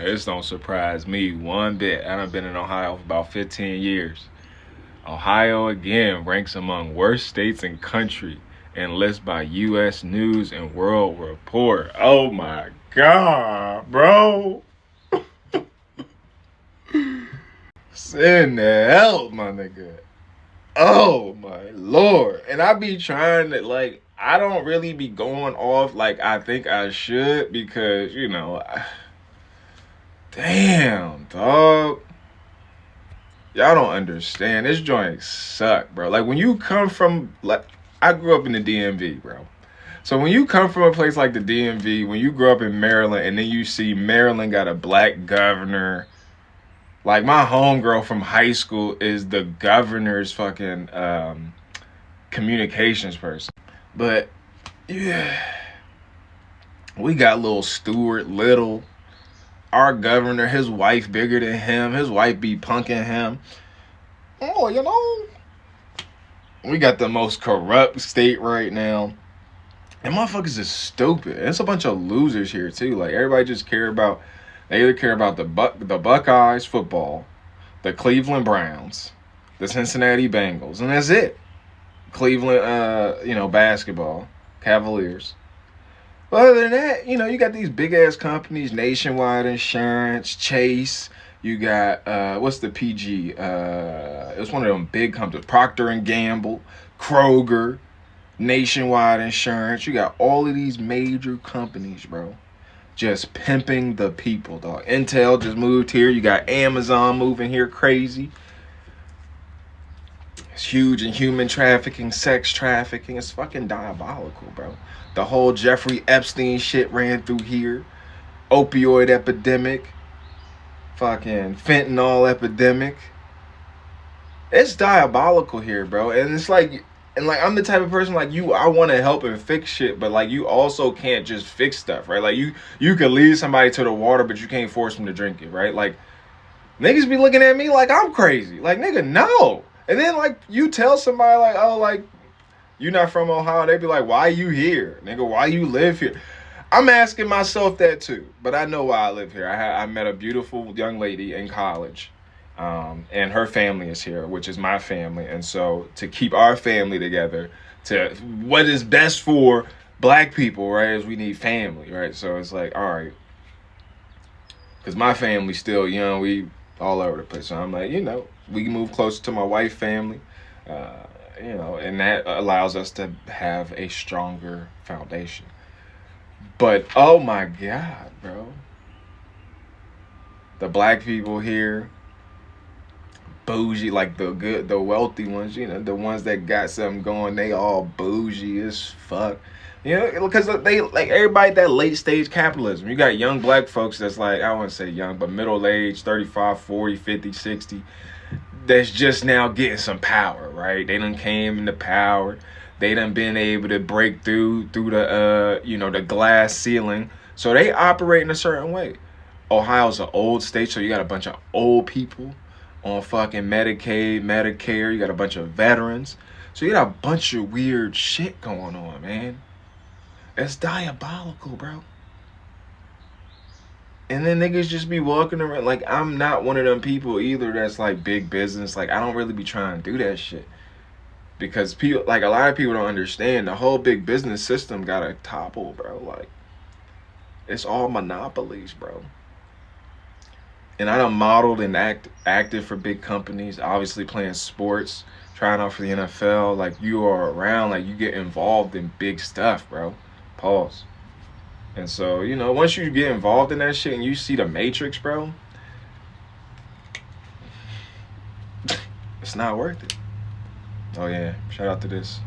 This don't surprise me one bit. I done been in Ohio for about 15 years. Ohio again ranks among worst states in country and list by U.S. News and World Report. Oh my God, bro. Send the help, my nigga. Oh my Lord. And I be trying to, like, I don't really be going off like I think I should because, damn, dog. Y'all don't understand. This joint suck, bro. Like when you come from, like, I grew up in the DMV, bro. So when you come from a place like the DMV, when you grow up in Maryland and then you see Maryland got a black governor, like my homegirl from high school is the governor's fucking communications person. But yeah, we got little Stuart Little, our governor, his wife bigger than him. His wife be punking him. Oh, we got the most corrupt state right now. And motherfuckers is stupid. It's a bunch of losers here too. Like everybody just they either care about the Buckeyes football, the Cleveland Browns, the Cincinnati Bengals, and that's it. Cleveland, basketball, Cavaliers. But other than that, you got these big ass companies, Nationwide Insurance, Chase. You got what's the PG? It's one of them big companies, Procter and Gamble, Kroger, Nationwide Insurance. You got all of these major companies, bro, just pimping the people, dog. Intel just moved here. You got Amazon moving here crazy. It's huge in human trafficking, sex trafficking. It's fucking diabolical, bro. The whole Jeffrey Epstein shit ran through here. Opioid epidemic. Fucking fentanyl epidemic. It's diabolical here, bro. And it's like, I'm the type of person like you, I want to help and fix shit, but like you also can't just fix stuff, right? Like you could lead somebody to the water, but you can't force them to drink it, right? Like niggas be looking at me like I'm crazy. Like, nigga, no. And then like you tell somebody like, oh, like you not from Ohio, they be like, why you here? Nigga, why you live here? I'm asking myself that too, but I know why I live here. I met a beautiful young lady in college. And her family is here, which is my family. And so to keep our family together, to what is best for black people, right, is we need family, right? So it's like, all right, because my family's still young, we all over the place. So I'm like, we can move closer to my wife's family, and that allows us to have a stronger foundation. But oh my God, bro, the black people here, bougie, like the wealthy ones, the ones that got something going, they all bougie as fuck. Because they like everybody that late stage capitalism. You got young black folks that's like, I wouldn't say young, but middle age, 35, 40, 50, 60, that's just now getting some power, right? They done came into power. They done been able to break through the the glass ceiling. So they operate in a certain way. Ohio's an old state, so you got a bunch of old people on fucking Medicaid, Medicare. You got a bunch of veterans. So you got a bunch of weird shit going on, man. It's diabolical, bro. And then niggas just be walking around. Like, I'm not one of them people either that's like big business. Like, I don't really be trying to do that shit. Because people, like, a lot of people don't understand the whole big business system gotta topple, bro. Like, it's all monopolies, bro. And I done modeled and acted for big companies, obviously playing sports, trying out for the NFL. Like, you are around, like, you get involved in big stuff, bro. Pause. And so, once you get involved in that shit and you see the Matrix, bro, it's not worth it. Oh, yeah. Shout out to this.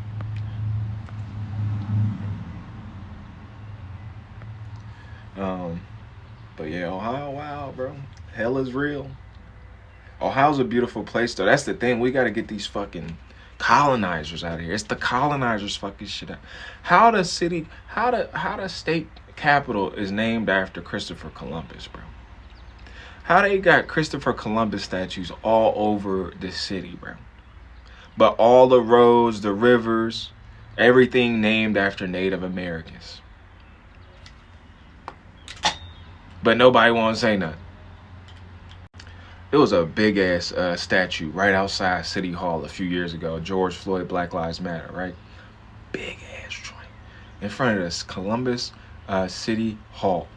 But yeah, Ohio, wow, bro. Hell is real. Ohio's a beautiful place, though. That's the thing. We got to get these fucking colonizers out of here. It's the colonizers fucking shit up. How the state capital is named after Christopher Columbus, bro? How they got Christopher Columbus statues all over the city, bro? But all the roads, the rivers, everything named after Native Americans. but nobody won't say nothing. It was a big ass statue right outside City Hall a few years ago. George Floyd, Black Lives Matter, right? Big ass joint in front of this Columbus City Hall,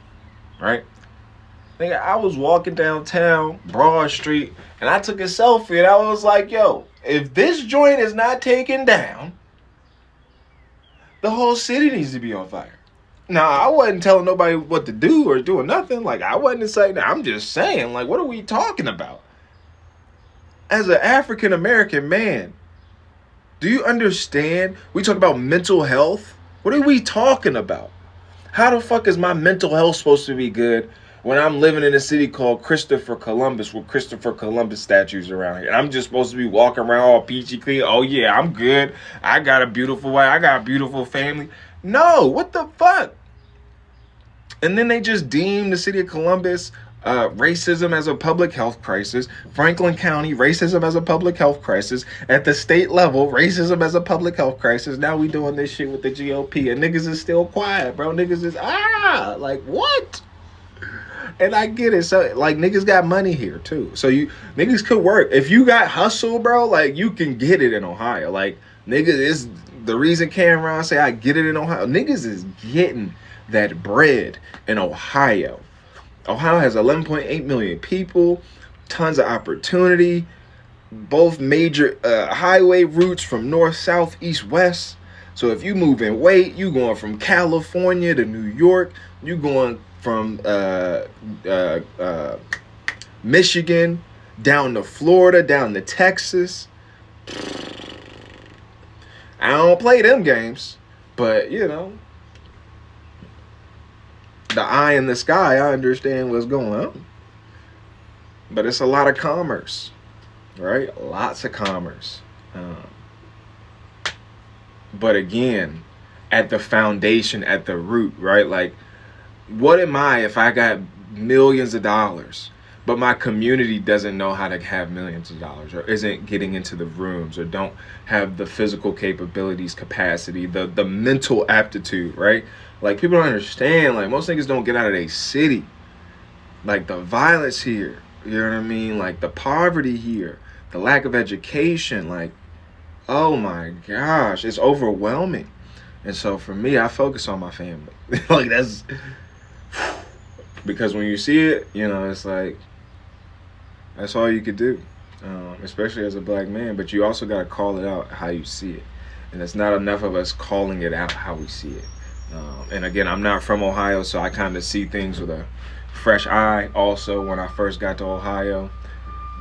right? Nigga, I was walking downtown Broad Street and I took a selfie and I was like, yo, if this joint is not taken down, the whole city needs to be on fire. Now, I wasn't telling nobody what to do or doing nothing. Like, I wasn't saying that. I'm just saying, like, what are we talking about? As an African American man, do you understand? We talk about mental health. What are we talking about? How the fuck is my mental health supposed to be good when I'm living in a city called Christopher Columbus with Christopher Columbus statues around here? And I'm just supposed to be walking around all peachy clean. Oh, yeah, I'm good. I got a beautiful wife. I got a beautiful family. No, what the fuck? And then they just deem the city of Columbus racism as a public health crisis. Franklin County, racism as a public health crisis. At the state level, racism as a public health crisis. Now we doing this shit with the GOP. And niggas is still quiet, bro. Niggas is, like, what? And I get it. So, like, niggas got money here, too. So, niggas could work. If you got hustle, bro, like, you can get it in Ohio. Like, niggas is, the reason Cameron say I get it in Ohio, niggas is getting that bread in Ohio. Ohio has 11.8 million people, tons of opportunity, both major highway routes from north, south, east, west. So if you move in weight, you going from California to New York, you going from Michigan down to Florida, down to Texas. I don't play them games, but you know, the eye in the sky, I understand what's going on. But it's a lot of commerce, right? Lots of commerce. But again, at the foundation, at the root, right? Like, what am I if I got millions of dollars, but my community doesn't know how to have millions of dollars, or isn't getting into the rooms, or don't have the physical capabilities, capacity, the mental aptitude, right? Like, people don't understand. Like, most niggas don't get out of their city. Like, the violence here, you know what I mean? Like, the poverty here, the lack of education, like, oh my gosh, it's overwhelming. And so for me, I focus on my family. Like, that's, because when you see it, you know, it's like, that's all you could do, especially as a black man. But you also got to call it out how you see it. And it's not enough of us calling it out how we see it. And again, I'm not from Ohio, so I kind of see things with a fresh eye. Also, when I first got to Ohio,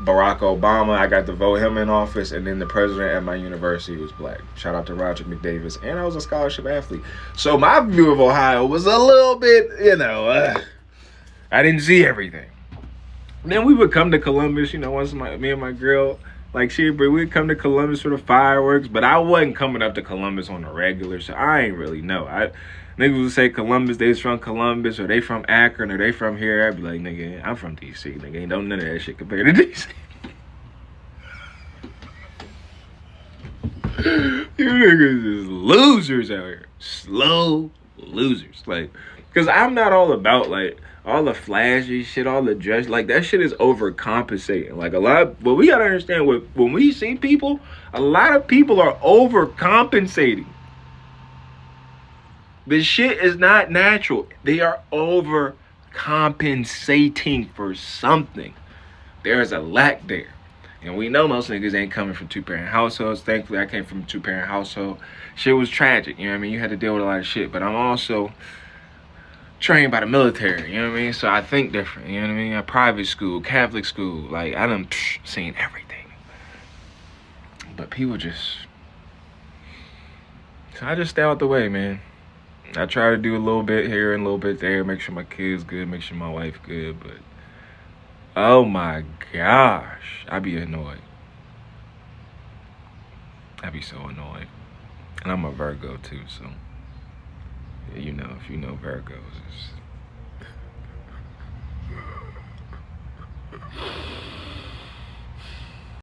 Barack Obama, I got to vote him in office, and then the president at my university was black. Shout out to Roger McDavis. And I was a scholarship athlete. So my view of Ohio was a little bit, you know, I didn't see everything. And then we would come to Columbus, you know, once me and my girl, like, we'd come to Columbus for the fireworks, but I wasn't coming up to Columbus on the regular, so I ain't really know. Niggas would say Columbus, they from Columbus, or they from Akron, or they from here. I'd be like, nigga, I'm from D.C., nigga, ain't none of that shit compared to D.C. You niggas is losers out here. Slow losers. Like, because I'm not all about, like, all the flashy shit, all the dress, like, that shit is overcompensating. Like, what we gotta understand, when we see people, a lot of people are overcompensating. The shit is not natural. They are overcompensating for something. There is a lack there. And we know most niggas ain't coming from two-parent households. Thankfully, I came from a two-parent household. Shit was tragic, you know what I mean? You had to deal with a lot of shit. But I'm also trained by the military, you know what I mean? So I think different, you know what I mean? A private school, Catholic school, like, I done seen everything. But people just, so I just stay out the way, man. I try to do a little bit here and a little bit there, make sure my kids good, make sure my wife good, but oh my gosh, I be annoyed. I be so annoyed. And I'm a Virgo too, so you know, if you know Virgos, it's